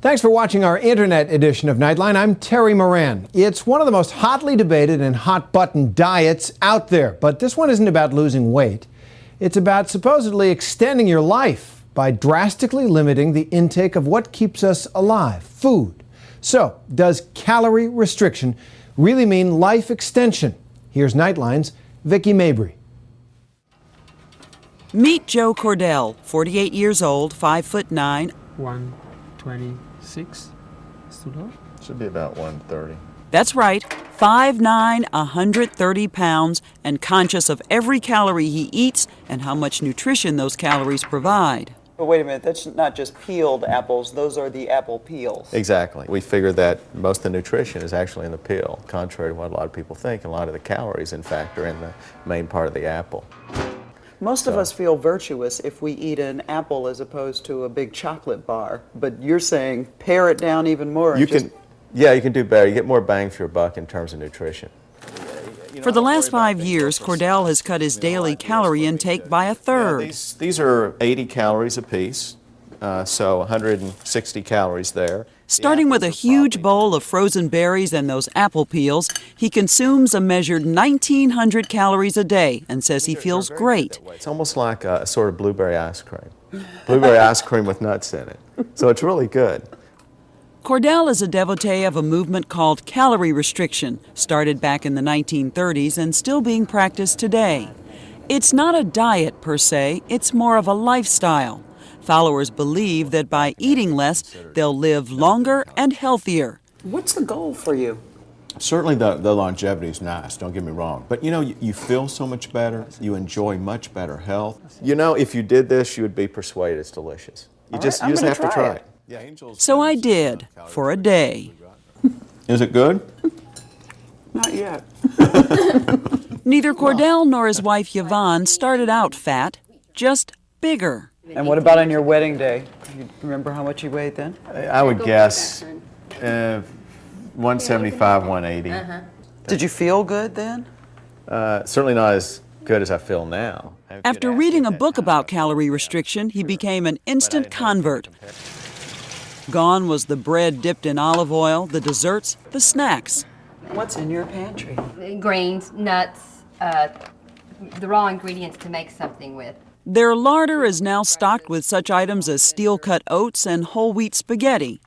Thanks for watching our internet edition of Nightline. I'm Terry Moran. It's one of the most hotly debated and hot-button diets out there. But this one isn't about losing weight. It's about supposedly extending your life by drastically limiting the intake of what keeps us alive, food. So, does calorie restriction really mean life extension? Here's Nightline's Vicki Mabry. Meet Joe Cordell, 48 years old, 5'9". 126. It's too low? Should be about 130. That's right, 5'9", 130 pounds, and conscious of every calorie he eats and how much nutrition those calories provide. But wait a minute, that's not just peeled apples, those are the apple peels. Exactly. We figure that most of the nutrition is actually in the peel, contrary to what a lot of people think. And a lot of the calories, in fact, are in the main part of the apple. Most of us feel virtuous if we eat an apple as opposed to a big chocolate bar. But you're saying pare it down even more. You can do better. You get more bang for your buck in terms of nutrition. For the last 5 years, Cordell has cut his daily calorie intake by a third. These are 80 calories apiece, so 160 calories there. Starting with a huge bowl of frozen berries and those apple peels, he consumes a measured 1,900 calories a day and says he feels great. It's almost like a sort of blueberry ice cream. Blueberry ice cream with nuts in it. So it's really good. Cordell is a devotee of a movement called Calorie Restriction, started back in the 1930s and still being practiced today. It's not a diet per se, it's more of a lifestyle. Followers believe that by eating less, they'll live longer and healthier. What's the goal for you? Certainly the longevity is nice, don't get me wrong. But you know, you feel so much better, you enjoy much better health. You know, if you did this, you would be persuaded it's delicious. You just have to try it. So I did, for a day. Is it good? Not yet. Neither Cordell nor his wife Yvonne started out fat, just bigger. And what about on your wedding day? You remember how much you weighed then? I would guess 175, 180. Did you feel good then? Certainly not as good as I feel now. After reading a book about calorie restriction, he became an instant convert. Gone was the bread dipped in olive oil, the desserts, the snacks. What's in your pantry? Grains, nuts, the raw ingredients to make something with. Their larder is now stocked with such items as steel-cut oats and whole wheat spaghetti.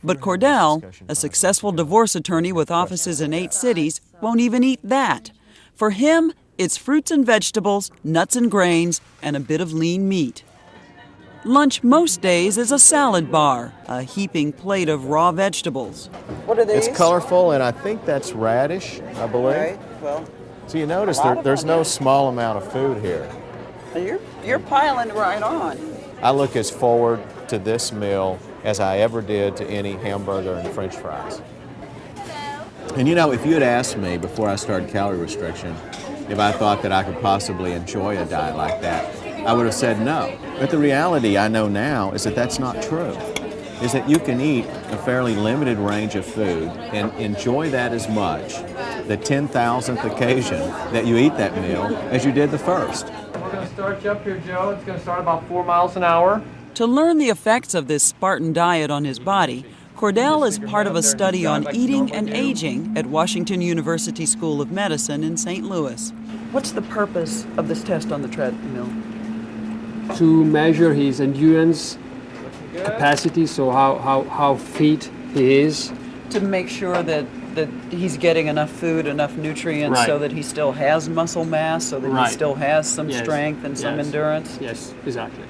But Cordell, a successful divorce attorney with offices in 8 cities, won't even eat that. For him, it's fruits and vegetables, nuts and grains, and a bit of lean meat. Lunch most days is a salad bar, a heaping plate of raw vegetables. What are these? It's colorful, and I think that's radish, I believe. Right, well, So you notice there's no small amount of food here. you're piling right on. I look as forward to this meal as I ever did to any hamburger and french fries. And you know, if you had asked me before I started calorie restriction if I thought that I could possibly enjoy a diet like that, I would have said no. But the reality I know now is that that's not true. Is that you can eat a fairly limited range of food and enjoy that as much, the 10,000th occasion that you eat that meal, as you did the first. We're going to start you up here, Joe. It's going to start about 4 miles an hour. To learn the effects of this Spartan diet on his body, Cordell is part of a study on eating and aging at Washington University School of Medicine in St. Louis. What's the purpose of this test on the treadmill? To measure his endurance capacity, so how fit he is. To make sure that he's getting enough food, enough nutrients, so that he still has muscle mass, so that he still has some strength and some endurance? Yes, exactly.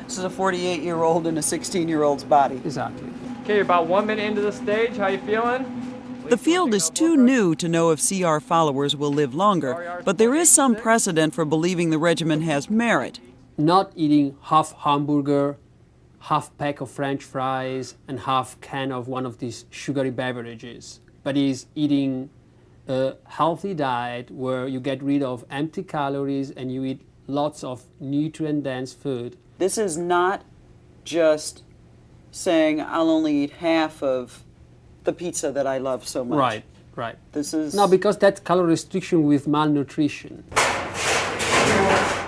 This is a 48-year-old in a 16-year-old's body. Exactly. Okay, you're about 1 minute into the stage. How you feeling? The field is too new to know if CR followers will live longer, but there is some precedent for believing the regimen has merit. Not eating half hamburger, half pack of French fries, and half can of one of these sugary beverages, but is eating a healthy diet where you get rid of empty calories and you eat lots of nutrient-dense food. This is not just saying I'll only eat half of the pizza that I love so much. Right. This is... No, because that's calorie restriction with malnutrition.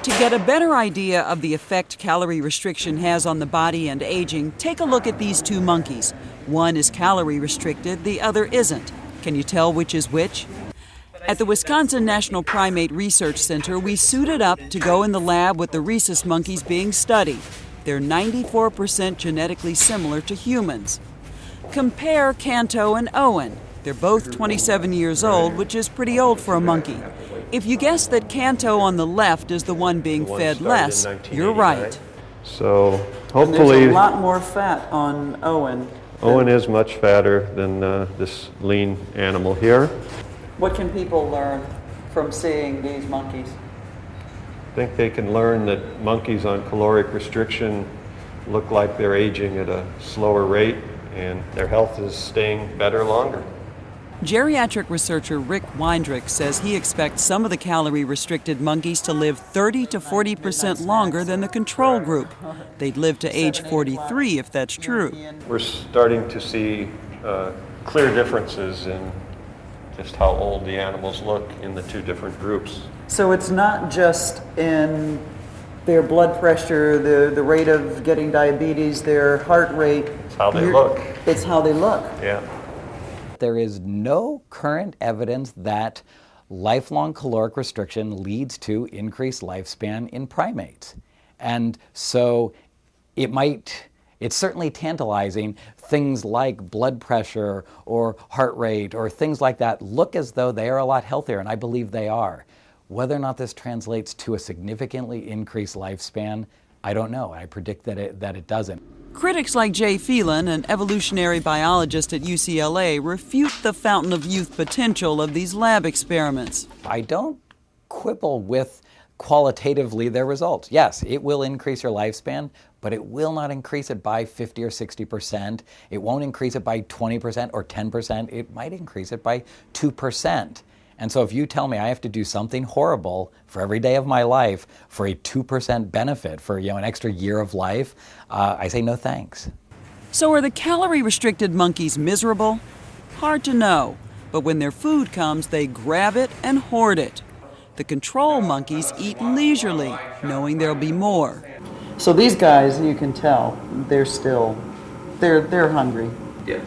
To get a better idea of the effect calorie restriction has on the body and aging, take a look at these two monkeys. One is calorie restricted, the other isn't. Can you tell which is which? At the Wisconsin National Primate Research Center, we suited up to go in the lab with the rhesus monkeys being studied. They're 94% genetically similar to humans. Compare Canto and Owen. They're both 27 years old, which is pretty old for a monkey. If you guess that Canto on the left is the one being fed less, you're right. So There's hopefully a lot more fat on Owen. Owen is much fatter than this lean animal here. What can people learn from seeing these monkeys? I think they can learn that monkeys on caloric restriction look like they're aging at a slower rate and their health is staying better longer. Geriatric researcher Rick Weindrich says he expects some of the calorie-restricted monkeys to live 30 to 40% longer than the control group. They'd live to age 43 if that's true. We're starting to see clear differences in just how old the animals look in the two different groups. So it's not just in their blood pressure, the rate of getting diabetes, their heart rate. It's how they look. It's how they look. Yeah. There is no current evidence that lifelong caloric restriction leads to increased lifespan in primates. And so it's certainly tantalizing. Things like blood pressure or heart rate or things like that look as though they are a lot healthier, and I believe they are. Whether or not this translates to a significantly increased lifespan, I don't know. I predict that it doesn't. Critics like Jay Phelan, an evolutionary biologist at UCLA, refute the fountain of youth potential of these lab experiments. I don't quibble with qualitatively their results. Yes, it will increase your lifespan, but it will not increase it by 50 or 60%. It won't increase it by 20% or 10%. It might increase it by 2%. And so if you tell me I have to do something horrible for every day of my life for a 2% benefit, for an extra year of life, I say no thanks. So are the calorie-restricted monkeys miserable? Hard to know, but when their food comes, they grab it and hoard it. The control monkeys eat leisurely, knowing there'll be more. So these guys, you can tell, they're hungry. Yes.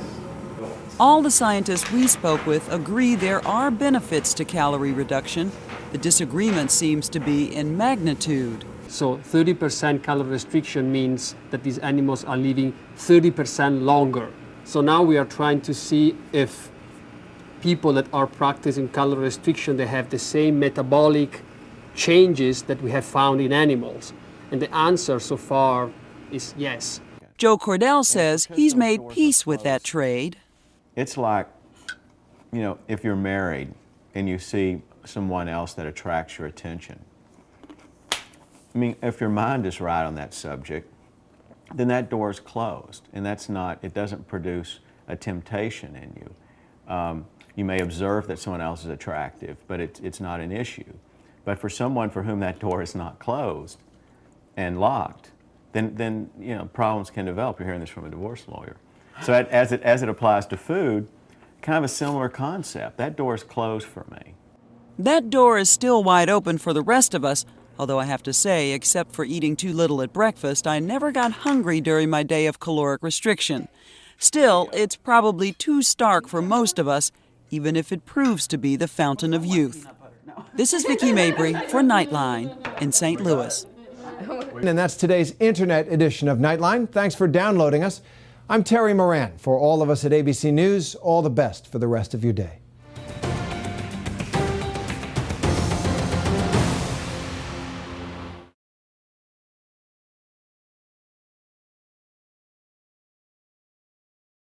All the scientists we spoke with agree there are benefits to calorie reduction. The disagreement seems to be in magnitude. So 30% calorie restriction means that these animals are living 30% longer. So now we are trying to see if people that are practicing calorie restriction, they have the same metabolic changes that we have found in animals. And the answer so far is yes. Joe Cordell says he's made peace with that trade. It's like, if you're married and you see someone else that attracts your attention. I mean, if your mind is right on that subject, then that door is closed, and it doesn't produce a temptation in you. You may observe that someone else is attractive, but it's not an issue. But for someone for whom that door is not closed and locked, then problems can develop. You're hearing this from a divorce lawyer. So as it applies to food, kind of a similar concept. That door is closed for me. That door is still wide open for the rest of us, although I have to say, except for eating too little at breakfast, I never got hungry during my day of caloric restriction. Still, it's probably too stark for most of us, even if it proves to be the fountain of youth. This is Vicki Mabry for Nightline in St. Louis. And that's today's Internet edition of Nightline. Thanks for downloading us. I'm Terry Moran. For all of us at ABC News, all the best for the rest of your day.